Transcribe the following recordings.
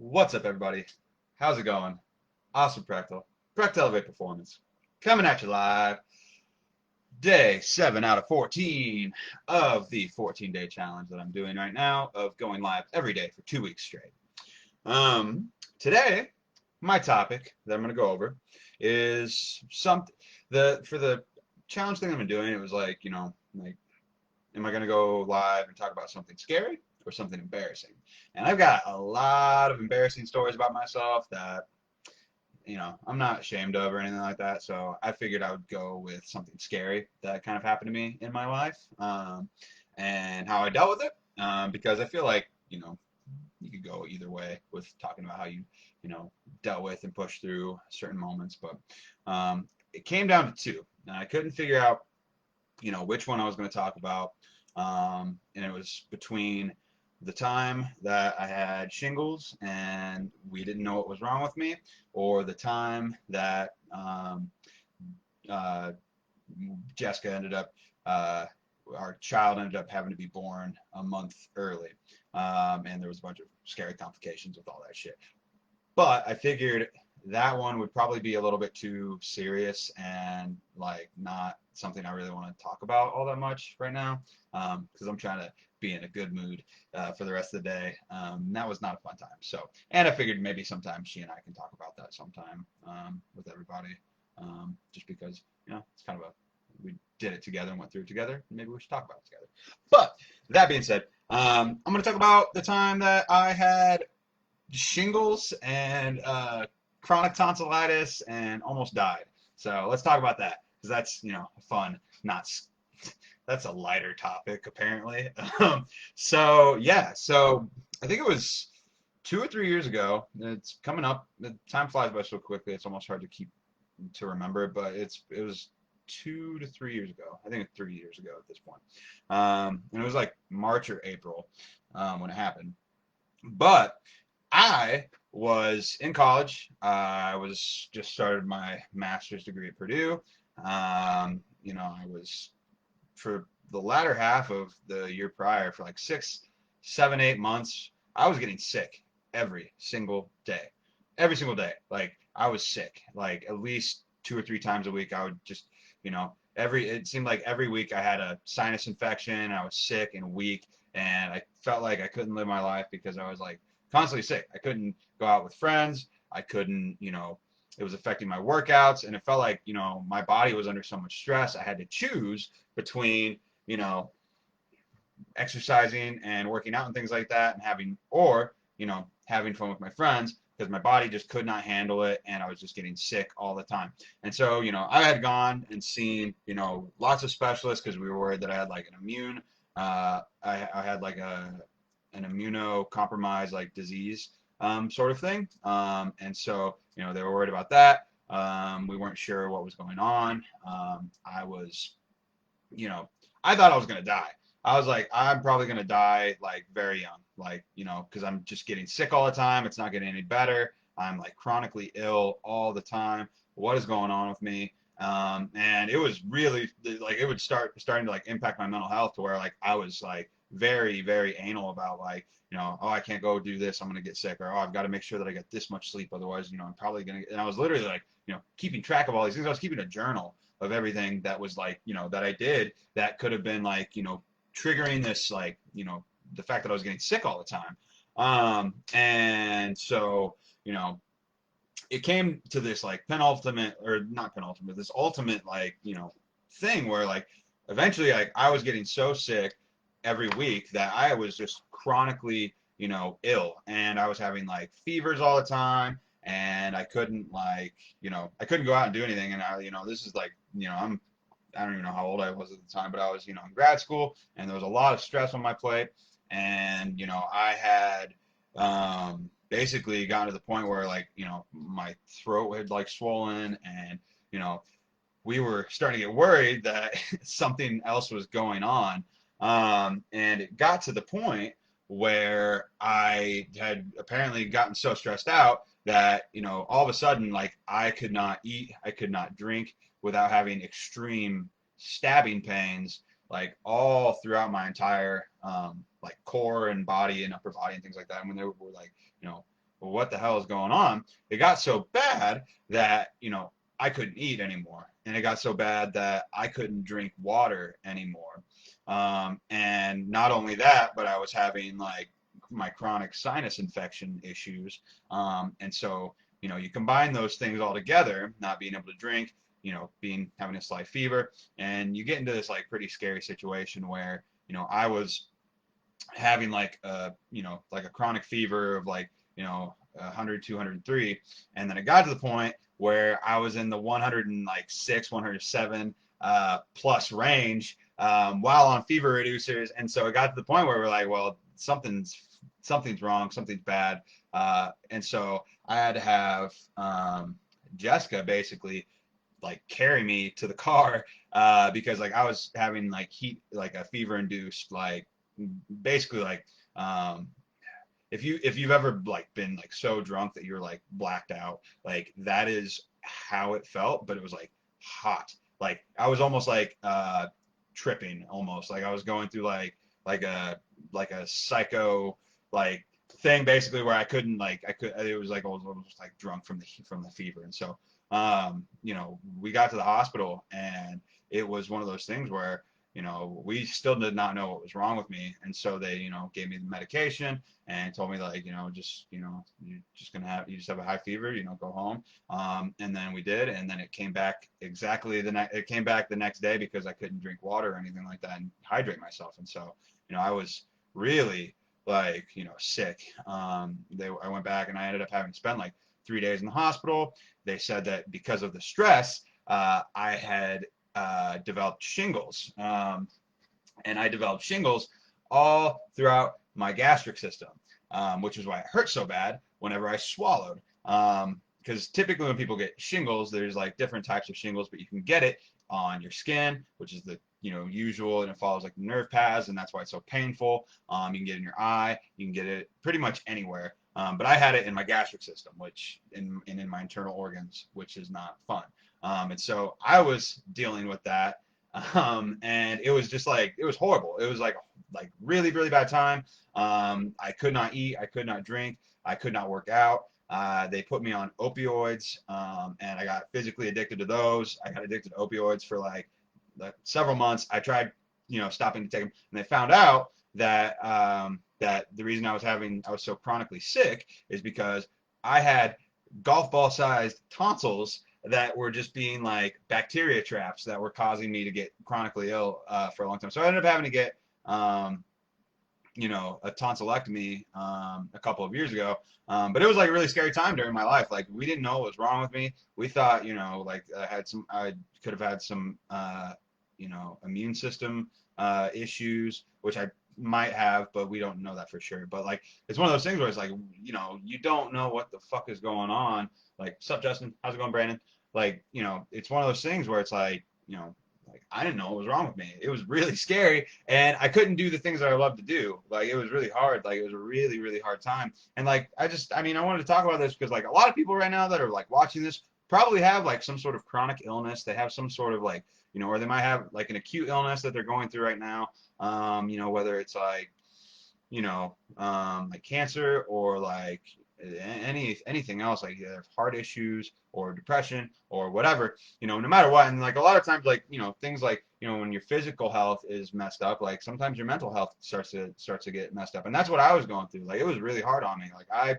What's up, everybody? How's it going? Awesome, Practical Elevate Performance. Coming at you live. Day 7 out of 14 of the 14-day challenge that I'm doing right now of going live every day for 2 weeks straight. Um, Today, my topic that I'm going to go over is for the challenge thing I'm doing. It was like, am I going to go live and talk about something scary or something embarrassing? And I've got a lot of embarrassing stories about myself that, I'm not ashamed of or anything like that. So I figured I would go with something scary that kind of happened to me in my life, and how I dealt with it. Because I feel like, you could go either way with talking about how you dealt with and pushed through certain moments. But it came down to two. And I couldn't figure out, which one I was going to talk about. And it was between the time that I had shingles and we didn't know what was wrong with me, or the time that uh, Jessica ended up, our child ended up having to be born a month early. And there was a bunch of scary complications with all that shit. But I figured that one would probably be a little bit too serious and like not something I really want to talk about all that much right now, because I'm trying to be in a good mood for the rest of the day. That was not a fun time. So, and I figured maybe sometime she and I can talk about that sometime with everybody, just because it's kind of a we did it together and went through it together. Maybe we should talk about it together. But that being said, I'm going to talk about the time that I had shingles and chronic tonsillitis and almost died. So let's talk about that because that's fun. Not That's a lighter topic apparently. So yeah, so I think it was 2 or 3 years ago. It's coming up. The time flies by so quickly. It's almost hard to remember. But it was 2 to 3 years ago. I think it's 3 years ago at this point. And it was like March or April when it happened. But I was in college. I was just started my master's degree at Purdue. I was for the latter half of the year prior for like 6, 7, 8 months. I was getting sick every single day, every single day. Like I was sick, like at least 2 or 3 times a week. I would just, it seemed like every week I had a sinus infection. I was sick and weak, and I felt like I couldn't live my life because I was like constantly sick. I couldn't go out with friends. I couldn't, it was affecting my workouts, and it felt like, my body was under so much stress. I had to choose between, you know, exercising and working out and things like that and having fun with my friends because my body just could not handle it and I was just getting sick all the time. And so, I had gone and seen, lots of specialists because we were worried that I had like an I had like an immunocompromised like disease sort of thing. And so, they were worried about that. We weren't sure what was going on. I was, you know, I thought I was going to die. I was like, I'm probably going to die like very young, like, because I'm just getting sick all the time. It's not getting any better. I'm like chronically ill all the time. What is going on with me? And it was really like it would starting to like impact my mental health to where like I was like very, very anal about like, oh, I can't go do this. I'm going to get sick. Or, oh, I've got to make sure that I get this much sleep. Otherwise, I'm probably going to, and I was literally like, keeping track of all these things. I was keeping a journal of everything that was like, that I did that could have been like, triggering this, like, the fact that I was getting sick all the time. And so, it came to this like penultimate or not penultimate, this ultimate like, thing where like eventually like I was getting so sick every week that I was just chronically, ill and I was having like fevers all the time and I couldn't like, I couldn't go out and do anything. And this is like, I don't even know how old I was at the time, but I was, in grad school and there was a lot of stress on my plate. And, I had basically gotten to the point where like, my throat had like swollen and, we were starting to get worried that something else was going on. And it got to the point where I had apparently gotten so stressed out that, all of a sudden, like I could not eat, I could not drink without having extreme stabbing pains, like all throughout my entire, like core and body and upper body and things like that. And when they were like, you know, well, what the hell is going on? It got so bad that, I couldn't eat anymore. And it got so bad that I couldn't drink water anymore. And not only that, but I was having like my chronic sinus infection issues. And so, you combine those things all together, not being able to drink, having a slight fever, and you get into this like pretty scary situation where, I was having like a chronic fever of like, 100, 203. And then it got to the point where I was in the 106, 107 plus range while on fever reducers. And so it got to the point where we're like, well, something's wrong, something's bad. And so I had to have Jessica basically like carry me to the car because like I was having like heat, like a fever induced, like basically like if you've ever like been like so drunk that you're like blacked out, like that is how it felt, but it was like hot. Like I was almost like tripping, almost like I was going through like a like a psycho like thing basically where it was like I was almost like drunk from the fever. And so we got to the hospital, and it was one of those things where we still did not know what was wrong with me. And so they, gave me the medication and told me like, you just have a high fever, go home. And then we did. And then it came back it came back the next day because I couldn't drink water or anything like that and hydrate myself. And so, I was really like, sick. I went back and I ended up having to spend like 3 days in the hospital. They said that because of the stress, I had developed shingles. And I developed shingles all throughout my gastric system, which is why it hurt so bad whenever I swallowed. Because typically when people get shingles, there's like different types of shingles, but you can get it on your skin, which is the usual, and it follows like the nerve paths, and that's why it's so painful. You can get it in your eye, you can get it pretty much anywhere. But I had it in my gastric system, which in my internal organs, which is not fun. And so I was dealing with that. And it was just like, it was horrible. It was like really, really bad time. I could not eat, I could not drink, I could not work out. They put me on opioids, and I got physically addicted to those. I got addicted to opioids for like several months. I tried, stopping to take them, and they found out that that the reason I was so chronically sick is because I had golf ball sized tonsils that were just being like bacteria traps that were causing me to get chronically ill for a long time. So I ended up having to get a tonsillectomy a couple of years ago. But it was like a really scary time during my life. Like we didn't know what was wrong with me. We thought, like I could have had some, immune system issues, which I might have, but we don't know that for sure. But like, it's one of those things where it's like, you don't know what the fuck is going on. Like, sup, Justin? How's it going, Brandon? Like, it's one of those things where it's like, like I didn't know what was wrong with me. It was really scary, and I couldn't do the things that I love to do. Like it was really hard. Like it was a really, really hard time. And like I wanted to talk about this because like a lot of people right now that are like watching this probably have like some sort of chronic illness. They have some sort of like, or they might have like an acute illness that they're going through right now. Whether it's like, like cancer or like anything else, like either heart issues or depression or whatever, no matter what. And like a lot of times, like, things like, when your physical health is messed up, like sometimes your mental health starts to get messed up. And that's what I was going through. Like it was really hard on me. Like I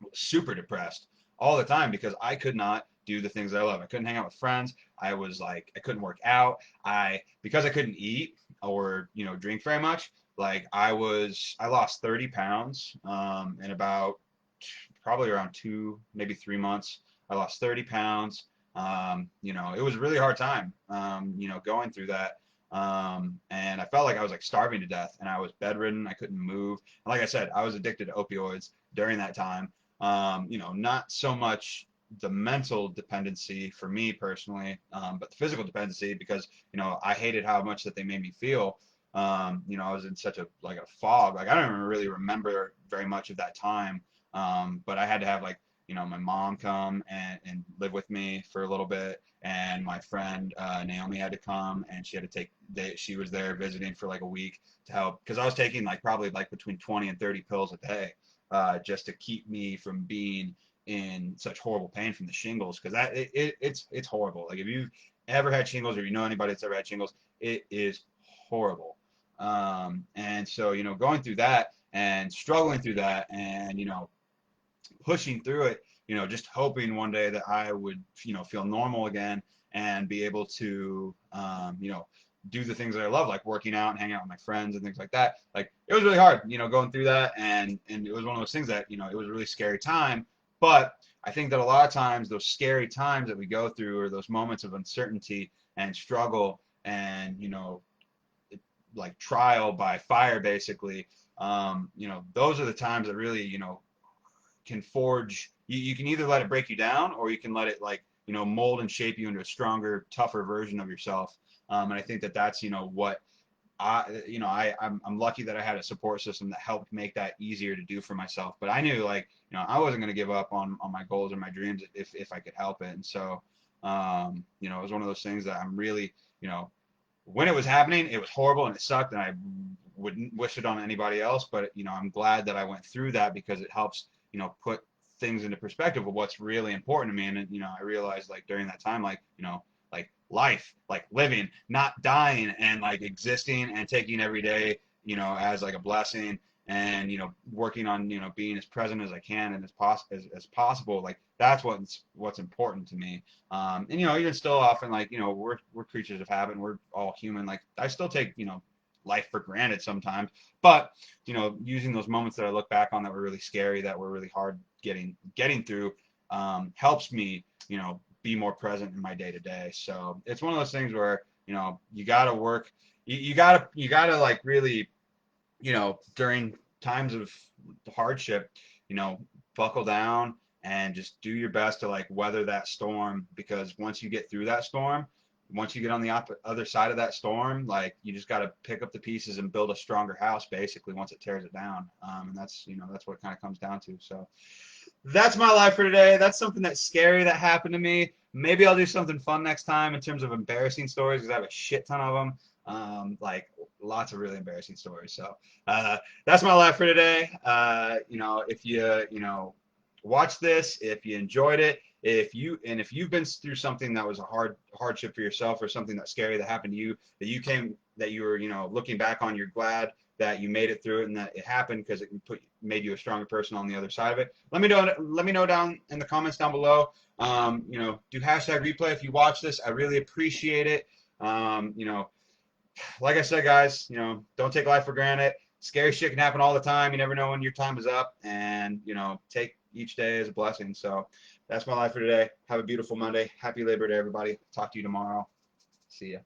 was super depressed all the time because I could not do the things that I love. I couldn't hang out with friends. I was like, I couldn't work out. Because I couldn't eat or, drink very much, like I lost 30 pounds in about probably around 2, maybe 3 months. I lost 30 pounds. It was a really hard time, going through that. And I felt like I was like starving to death, and I was bedridden. I couldn't move. And like I said, I was addicted to opioids during that time. Not so much the mental dependency for me personally, but the physical dependency because, I hated how much that they made me feel. I was in such a fog. Like I don't even really remember very much of that time. But I had to have like, my mom come and live with me for a little bit, and my friend Naomi had to come, and she was there visiting for like a week to help because I was taking like probably like between 20 and 30 pills a day. just to keep me from being in such horrible pain from the shingles, because it's horrible. Like if you've ever had shingles or you know anybody that's ever had shingles, it is horrible. And so, going through that and struggling through that and, pushing through it, just hoping one day that I would, feel normal again and be able to, do the things that I love, like working out and hanging out with my friends and things like that. Like it was really hard, going through that. And it was one of those things that, it was a really scary time. But I think that a lot of times those scary times that we go through or those moments of uncertainty and struggle and, like trial by fire, basically, those are the times that really, can forge. You can either let it break you down, or you can let it like mold and shape you into a stronger, tougher version of yourself. And I think that that's what I'm lucky that I had a support system that helped make that easier to do for myself. But I knew like I wasn't going to give up on my goals or my dreams if I could help it. And so it was one of those things that I'm really when it was happening, it was horrible and it sucked, and I wouldn't wish it on anybody else. But I'm glad that I went through that, because it helps put things into perspective of what's really important to me. And I realized like during that time, like like life, like living, not dying, and like existing and taking every day as like a blessing, and working on being as present as I can and as possible. Like that's what's important to me. And even still often, like we're creatures of habit and we're all human. Like I still take life for granted sometimes, but using those moments that I look back on that were really scary, that were really hard getting through, helps me be more present in my day to day. So it's one of those things where you gotta work, you gotta like really during times of hardship, buckle down and just do your best to like weather that storm, because once you get through that storm, once you get on the other side of that storm, like you just got to pick up the pieces and build a stronger house, basically, once it tears it down. And that's what it kind of comes down to. So that's my life for today. That's something that's scary that happened to me. Maybe I'll do something fun next time in terms of embarrassing stories, because I have a shit ton of them. Like lots of really embarrassing stories. So that's my life for today. If you watch this, if you enjoyed it, if you've been through something that was a hardship for yourself, or something that's scary that happened to you, that you were looking back on, you're glad that you made it through it and that it happened, because it made you a stronger person on the other side of it. Let me know down in the comments down below. Do hashtag replay if you watch this. I really appreciate it. Like I said, guys, don't take life for granted. Scary shit can happen all the time. You never know when your time is up, and take each day as a blessing. So that's my life for today. Have a beautiful Monday. Happy Labor Day, everybody. Talk to you tomorrow. See ya.